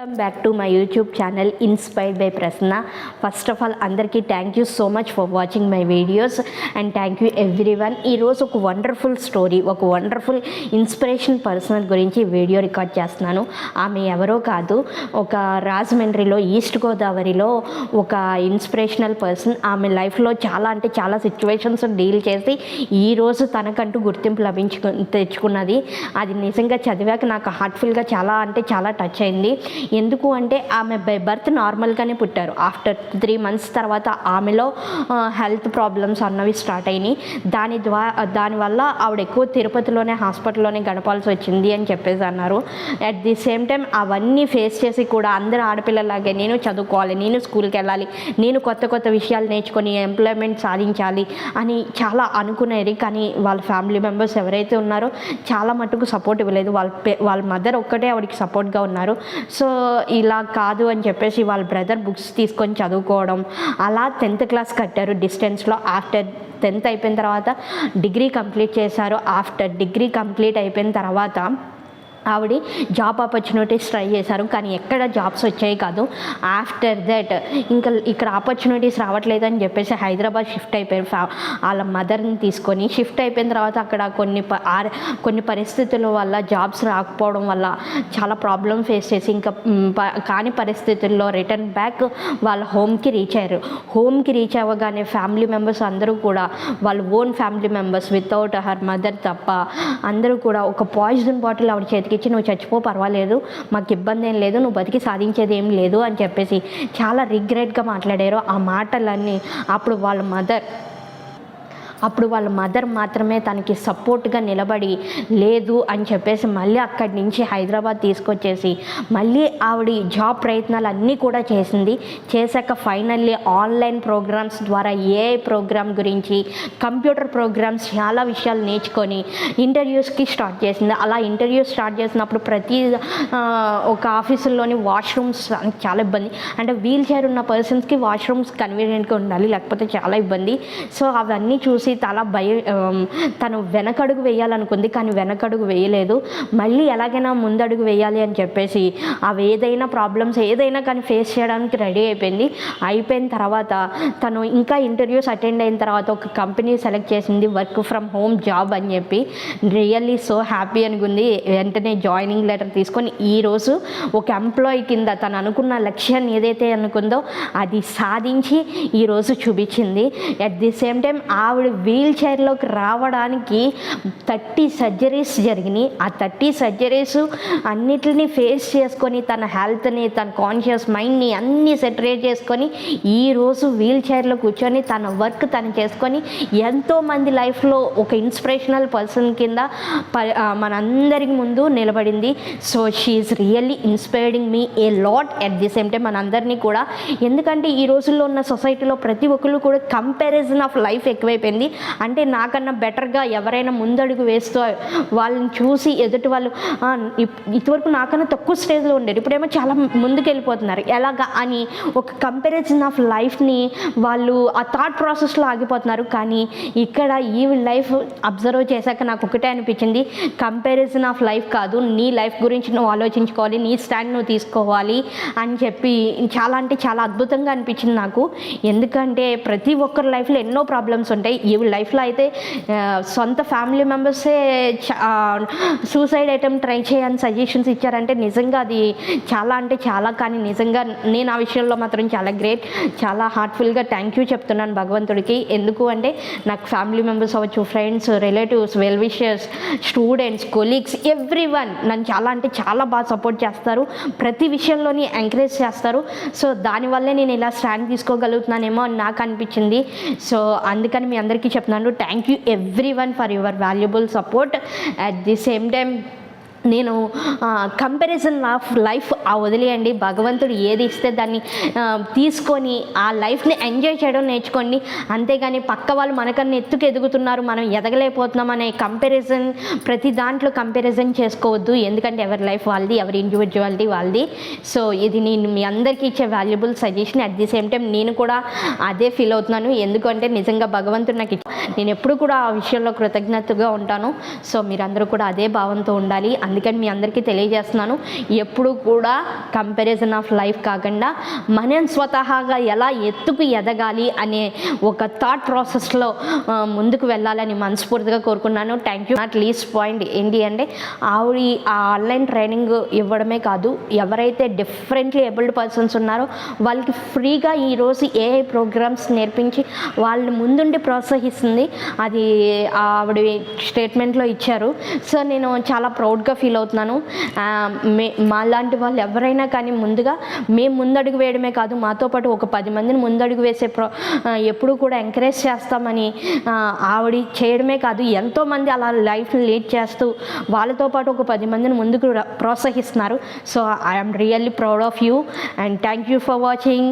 Welcome back to my YouTube channel inspired by Prasanna. First of all అందరికీ thank you so much for watching my videos and thank you everyone. ఈరోజు ఒక wonderful story, ఒక wonderful inspiration person గురించి video record చేస్తున్నాను. ఆమె ఎవరో కాదు, ఒక రాజమండ్రిలో ఈస్ట్ గోదావరిలో ఒక ఇన్స్పిరేషనల్ పర్సన్. ఆమె లైఫ్లో చాలా సిచ్యువేషన్స్ డీల్ చేసి ఈరోజు తనకంటూ గుర్తింపు తెచ్చుకున్నది. అది నిజంగా చదివాక నాకు హార్ట్ఫుల్గా చాలా టచ్ అయింది. ఎందుకు అంటే ఆమె బై బర్త్ నార్మల్గానే పుట్టారు. ఆఫ్టర్ 3 months తర్వాత ఆమెలో హెల్త్ ప్రాబ్లమ్స్ అన్నవి స్టార్ట్ అయినాయి. దానివల్ల ఆవిడ ఎక్కువ తిరుపతిలోనే హాస్పిటల్లోనే గడపాల్సి వచ్చింది అని చెప్పేసి అన్నారు. అట్ ది సేమ్ టైం అవన్నీ ఫేస్ చేసి కూడా అందరు ఆడపిల్లలాగే నేను చదువుకోవాలి, నేను స్కూల్కి వెళ్ళాలి, నేను కొత్త విషయాలు నేర్చుకొని ఎంప్లాయ్మెంట్ సాధించాలి అని చాలా అనుకునేది. కానీ వాళ్ళ ఫ్యామిలీ మెంబర్స్ ఎవరైతే ఉన్నారో చాలా మటుకు సపోర్ట్ ఇవ్వలేదు. వాళ్ళ మదర్ ఒక్కటే ఆవిడకి సపోర్ట్గా ఉన్నారు. సో ఇలా కాదు అని చెప్పేసి వాళ్ళ బ్రదర్ బుక్స్ తీసుకొని చదువుకోవడం, అలా 10th క్లాస్ కట్టారు డిస్టెన్స్లో. ఆఫ్టర్ 10th అయిపోయిన తర్వాత డిగ్రీ కంప్లీట్ చేశారు. ఆఫ్టర్ డిగ్రీ కంప్లీట్ అయిపోయిన తర్వాత ఆవిడ జాబ్ ఆపర్చునిటీస్ ట్రై చేశారు, కానీ ఎక్కడ జాబ్స్ వచ్చాయి కాదు. ఆఫ్టర్ దట్ ఇంకా ఇక్కడ ఆపర్చునిటీస్ రావట్లేదని చెప్పేసి హైదరాబాద్ షిఫ్ట్ అయిపోయారు. వాళ్ళ మదర్ని తీసుకొని షిఫ్ట్ అయిపోయిన తర్వాత అక్కడ కొన్ని పరిస్థితుల వల్ల జాబ్స్ రాకపోవడం వల్ల చాలా ప్రాబ్లమ్ ఫేస్ చేసి ఇంకా కాని పరిస్థితుల్లో రిటర్న్ బ్యాక్ వాళ్ళ హోమ్కి రీచ్ అయ్యారు. హోమ్కి రీచ్ అవ్వగానే ఫ్యామిలీ మెంబర్స్ అందరూ కూడా, వాళ్ళ own family members without her mother తప్ప అందరూ కూడా ఒక పాయిజన్ బాటిల్ ఆవిడ చేతికి ఇచ్చి, నువ్వు చచ్చిపో పర్వాలేదు, మాకు ఇబ్బంది ఏం లేదు, నువ్వు బతికి సాధించేది ఏం లేదు అని చెప్పేసి చాలా రిగ్రెట్గా మాట్లాడారు. ఆ మాటలన్నీ అప్పుడు వాళ్ళ మదర్ మాత్రమే తనకి సపోర్ట్గా నిలబడి లేదు అని చెప్పేసి మళ్ళీ అక్కడి నుంచి హైదరాబాద్ తీసుకొచ్చేసి మళ్ళీ ఆవిడ జాబ్ ప్రయత్నాలు అన్నీ కూడా చేసింది. చేశాక ఫైనల్లీ ఆన్లైన్ ప్రోగ్రామ్స్ ద్వారా ఏఐ ప్రోగ్రామ్ గురించి, కంప్యూటర్ ప్రోగ్రామ్స్ చాలా విషయాలు నేర్చుకొని ఇంటర్వ్యూస్కి స్టార్ట్ చేసింది. అలా ఇంటర్వ్యూస్ స్టార్ట్ చేసినప్పుడు ప్రతి ఒక ఆఫీసుల్లోని వాష్రూమ్స్ చాలా ఇబ్బంది, అంటే వీల్ చైర్ ఉన్న పర్సన్స్కి వాష్రూమ్స్ కన్వీనియంట్గా ఉండాలి, లేకపోతే చాలా ఇబ్బంది. సో అవన్నీ చూసి తను వెనకడుగు వేయాలనుకుంది, కానీ వెనకడుగు వేయలేదు. మళ్ళీ ఎలాగైనా ముందడుగు వేయాలి అని చెప్పేసి అవి ఏదైనా ప్రాబ్లమ్స్ ఏదైనా కానీ ఫేస్ చేయడానికి రెడీ అయిపోయింది. అయిపోయిన తర్వాత తను ఇంకా ఇంటర్వ్యూస్ అటెండ్ అయిన తర్వాత ఒక కంపెనీ సెలెక్ట్ చేసింది, వర్క్ ఫ్రమ్ హోమ్ జాబ్ అని చెప్పి. రియల్లీ సో హ్యాపీ అనుకుంది. వెంటనే జాయినింగ్ లెటర్ తీసుకొని ఈరోజు ఒక ఎంప్లాయీ కింద తను అనుకున్న లక్ష్యాన్ని ఏదైతే అనుకుందో అది సాధించి ఈరోజు చూపించింది. అట్ ది సేమ్ టైం ఆవిడ వీల్ చైర్లోకి రావడానికి 30 సర్జరీస్ జరిగినాయి. ఆ 30 సర్జరీస్ అన్నిటిని ఫేస్ చేసుకొని తన హెల్త్ని, తన కాన్షియస్ మైండ్ని అన్నీ సెటరేట్ చేసుకొని ఈరోజు వీల్ చైర్లో కూర్చొని తన వర్క్ తను చేసుకొని ఎంతోమంది లైఫ్లో ఒక ఇన్స్పిరేషనల్ పర్సన్ కింద మనందరికి ముందు నిలబడింది. So she is really inspiring me a lot. At the same time మనందరినీ కూడా, ఎందుకంటే ఈ రోజుల్లో ఉన్న సొసైటీలో ప్రతి ఒక్కరు కూడా కంపారిజన్ ఆఫ్ లైఫ్ ఎక్కువైపోయింది. అంటే నాకన్నా బెటర్గా ఎవరైనా ముందడుగు వేస్తూ వాళ్ళని చూసి ఎదుటి వాళ్ళు ఇదివరకు నాకన్నా తక్కువ స్టేజ్లో ఉండేది, ఇప్పుడేమో చాలా ముందుకు వెళ్ళిపోతున్నారు ఎలాగా అని ఒక కంపారిజన్ ఆఫ్ లైఫ్ని వాళ్ళు ఆ థాట్ ప్రాసెస్లో ఆగిపోతున్నారు. కానీ ఇక్కడ ఈ లైఫ్ అబ్జర్వ్ చేశాక నాకు ఒకటే అనిపించింది, కంపారిజన్ ఆఫ్ లైఫ్ కాదు, నీ లైఫ్ గురించి నువ్వు ఆలోచించుకోవాలి, నీ స్టాండ్ నువ్వు తీసుకోవాలి అని చెప్పి చాలా అద్భుతంగా అనిపించింది నాకు. ఎందుకంటే ప్రతి ఒక్కరి లైఫ్లో ఎన్నో ప్రాబ్లమ్స్ ఉంటాయి. ఈ లైఫ్లో అయితే సొంత ఫ్యామిలీ మెంబర్సే సూసైడ్ అటెంప్ట్ ట్రై చేయని సజెషన్స్ ఇచ్చారంటే నిజంగా అది చాలా కానీ నిజంగా నేను ఆ విషయంలో మాత్రం చాలా గ్రేట్. చాలా హార్ట్ఫుల్గా థ్యాంక్ యూ చెప్తున్నాను భగవంతుడికి. ఎందుకు అంటే నాకు ఫ్యామిలీ మెంబర్స్ అవ్వచ్చు, friends, relatives, well wishers, students, colleagues, everyone నన్ను చాలా బాగా సపోర్ట్ చేస్తారు, ప్రతి విషయంలోని ఎంకరేజ్ చేస్తారు. సో దానివల్లే నేను ఇలా స్టాండ్ తీసుకోగలుగుతున్నానేమో అని నాకు అనిపించింది. సో అందుకని మీ అందరికీ చెప్తున్నాను, thank you everyone for your valuable support. At the same time నేను కంపారిజన్ ఆఫ్ లైఫ్ వదిలేయండి. భగవంతుడు ఏది ఇస్తే దాన్ని తీసుకొని ఆ లైఫ్ని ఎంజాయ్ చేయడం నేర్చుకోండి. అంతేగాని పక్క వాళ్ళు మనకన్నా ఎత్తుకు ఎదుగుతున్నారు, మనం ఎదగలేకపోతున్నాం అనే కంపారిజన్, ప్రతి దాంట్లో కంపారిజన్ చేసుకోవద్దు. ఎందుకంటే ఎవరి లైఫ్ వాళ్ళది, ఎవరి ఇండివిజువాలిటీ వాళ్ళది. సో ఇది నేను మీ అందరికీ ఇచ్చే valuable suggestion. At the same time నేను కూడా అదే ఫీల్ అవుతున్నాను. ఎందుకంటే నిజంగా భగవంతుడు నాకు నేను ఎప్పుడు కూడా ఆ విషయంలో కృతజ్ఞతగా ఉంటాను. సో మీరందరూ కూడా అదే భావంతో ఉండాలి. అందుకని మీ అందరికీ తెలియజేస్తున్నాను, ఎప్పుడు కూడా కంపారిజన్ ఆఫ్ లైఫ్ కాకుండా మనం స్వతహాగా ఎలా ఎత్తుకు ఎదగాలి అనే ఒక థాట్ ప్రాసెస్లో ముందుకు వెళ్ళాలని మనస్ఫూర్తిగా కోరుకున్నాను. Thank you. Not least point ఏంటి అంటే ఆవిడ ఆ ఆన్లైన్ ట్రైనింగ్ ఇవ్వడమే కాదు, ఎవరైతే డిఫరెంట్లీ ఏబుల్డ్ పర్సన్స్ ఉన్నారో వాళ్ళకి ఫ్రీగా ఈరోజు ఏఐ ప్రోగ్రామ్స్ నేర్పించి వాళ్ళని ముందుండి ప్రోత్సహిస్తుంది. అది ఆవిడ స్టేట్మెంట్లో ఇచ్చారు. సో నేను చాలా ప్రౌడ్గా ఫీల్ అవుతున్నాను. మాలాంటి వాళ్ళు ఎవరైనా కానీ ముందుగా మేము ముందడుగు వేయడమే కాదు, మాతో పాటు ఒక 10 మందిని ముందడుగు వేసే ఎప్పుడూ కూడా ఎంకరేజ్ చేస్తామని ఆవిడ చేయడమే కాదు, ఎంతోమంది అలా లైఫ్ని లీడ్ చేస్తూ వాళ్ళతో పాటు ఒక 10 మందిని ముందుకు ప్రోత్సహిస్తున్నారు. So I'm really proud of you and thank you for watching.